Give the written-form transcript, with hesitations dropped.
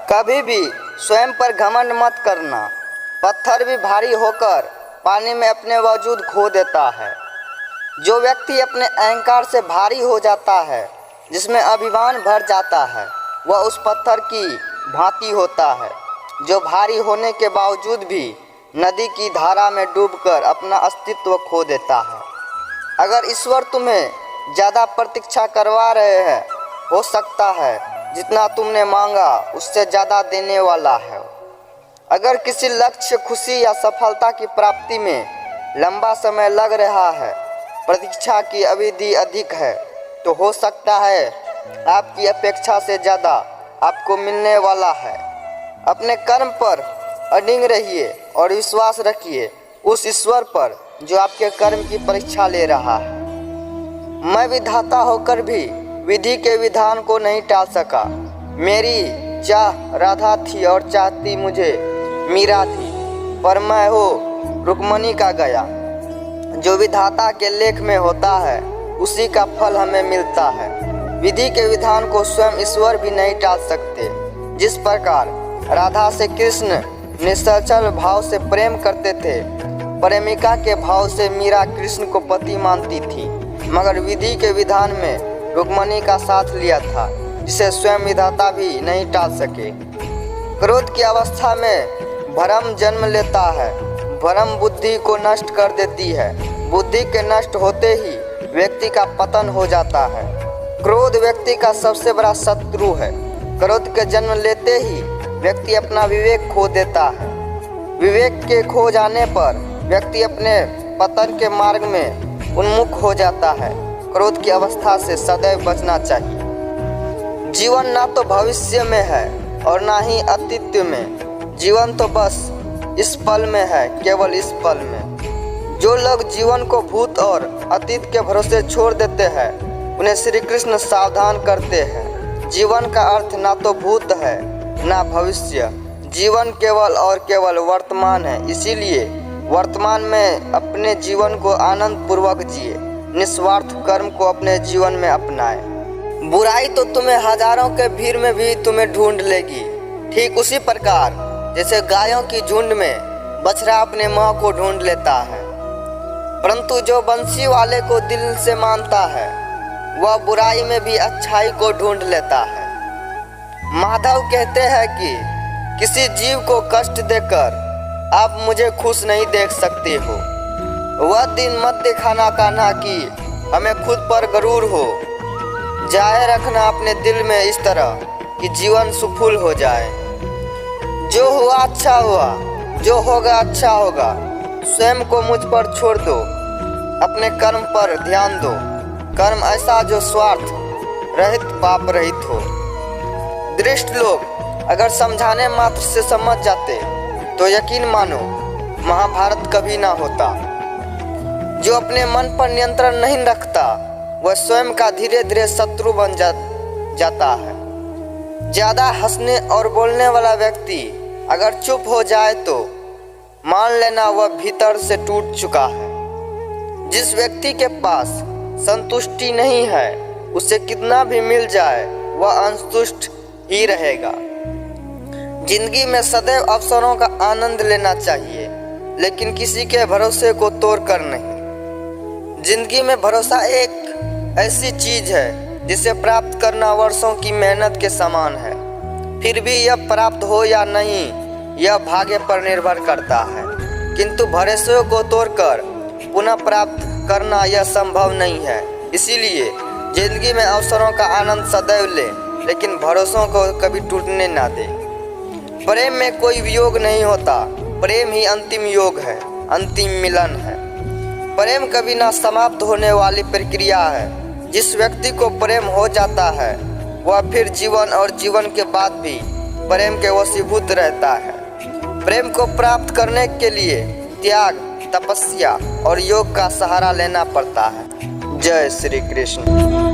कभी भी स्वयं पर घमंड मत करना। पत्थर भी भारी होकर पानी में अपने वजूद खो देता है। जो व्यक्ति अपने अहंकार से भारी हो जाता है, जिसमें अभिमान भर जाता है, वह उस पत्थर की भांति होता है जो भारी होने के बावजूद भी नदी की धारा में डूबकर अपना अस्तित्व खो देता है। अगर ईश्वर तुम्हें ज़्यादा प्रतीक्षा करवा रहे हैं, हो सकता है जितना तुमने मांगा उससे ज़्यादा देने वाला है। अगर किसी लक्ष्य, खुशी या सफलता की प्राप्ति में लंबा समय लग रहा है, प्रतीक्षा की अवधि अधिक है, तो हो सकता है आपकी अपेक्षा से ज़्यादा आपको मिलने वाला है। अपने कर्म पर अडिग रहिए और विश्वास रखिए उस ईश्वर पर जो आपके कर्म की परीक्षा ले रहा है। मैं विधाता होकर भी विधि के विधान को नहीं टाल सका। मेरी चाह राधा थी और चाहती मुझे मीरा थी, पर मैं हो रुक्मणी का गया। जो विधाता के लेख में होता है उसी का फल हमें मिलता है। विधि के विधान को स्वयं ईश्वर भी नहीं टाल सकते। जिस प्रकार राधा से कृष्ण निश्चल भाव से प्रेम करते थे, प्रेमिका के भाव से मीरा कृष्ण को पति मानती थी, मगर विधि के विधान में रुक्मणी का साथ लिया था, जिसे स्वयं विधाता भी नहीं टाल सके। क्रोध की अवस्था में भ्रम जन्म लेता है। भ्रम बुद्धि को नष्ट कर देती है। बुद्धि के नष्ट होते ही व्यक्ति का पतन हो जाता है। क्रोध व्यक्ति का सबसे बड़ा शत्रु है। क्रोध के जन्म लेते ही व्यक्ति अपना विवेक खो देता है। विवेक के खो जाने पर व्यक्ति अपने पतन के मार्ग में उन्मुख हो जाता है। क्रोध की अवस्था से सदैव बचना चाहिए। जीवन ना तो भविष्य में है और ना ही अतीत में। जीवन तो बस इस पल में है, केवल इस पल में। जो लोग जीवन को भूत और अतीत के भरोसे छोड़ देते हैं, उन्हें श्री कृष्ण सावधान करते हैं। जीवन का अर्थ ना तो भूत है ना भविष्य। जीवन केवल और केवल वर्तमान है। इसीलिए वर्तमान में अपने जीवन को आनंद पूर्वक जिए। निस्वार्थ कर्म को अपने जीवन में अपनाएं। बुराई तो तुम्हें हजारों के भीड़ में भी तुम्हें ढूंढ लेगी, ठीक उसी प्रकार जैसे गायों की झुंड में बछड़ा अपने मां को ढूंढ लेता है। परंतु जो बंसी वाले को दिल से मानता है, वह बुराई में भी अच्छाई को ढूंढ लेता है। माधव कहते हैं कि किसी जीव को कष्ट देकर आप मुझे खुश नहीं देख सकते हो। वह दिन मत दिखाना कान्हा कि हमें खुद पर गरूर हो। जाए रखना अपने दिल में इस तरह कि जीवन सुफल हो जाए। जो हुआ अच्छा हुआ, जो होगा अच्छा होगा। स्वयं को मुझ पर छोड़ दो, अपने कर्म पर ध्यान दो। कर्म ऐसा जो स्वार्थ रहित, पाप रहित हो। दृष्ट लोग अगर समझाने मात्र से समझ जाते तो यकीन मानो महाभारत कभी ना होता। जो अपने मन पर नियंत्रण नहीं रखता, वह स्वयं का धीरे धीरे शत्रु बन जाता है। ज़्यादा हंसने और बोलने वाला व्यक्ति अगर चुप हो जाए तो मान लेना वह भीतर से टूट चुका है। जिस व्यक्ति के पास संतुष्टि नहीं है, उसे कितना भी मिल जाए वह असंतुष्ट ही रहेगा। जिंदगी में सदैव अवसरों का आनंद लेना चाहिए, लेकिन किसी के भरोसे को तोड़कर नहीं। जिंदगी में भरोसा एक ऐसी चीज है जिसे प्राप्त करना वर्षों की मेहनत के समान है। फिर भी यह प्राप्त हो या नहीं, यह भाग्य पर निर्भर करता है। किंतु भरोसे को तोड़कर पुनः प्राप्त करना यह संभव नहीं है। इसीलिए जिंदगी में अवसरों का आनंद सदैव ले, लेकिन भरोसों को कभी टूटने ना दे। प्रेम में कोई वियोग नहीं होता। प्रेम ही अंतिम योग है, अंतिम मिलन है। प्रेम कभी ना समाप्त होने वाली प्रक्रिया है। जिस व्यक्ति को प्रेम हो जाता है, वह फिर जीवन और जीवन के बाद भी प्रेम के वशीभूत रहता है। प्रेम को प्राप्त करने के लिए त्याग, तपस्या और योग का सहारा लेना पड़ता है। जय श्री कृष्ण।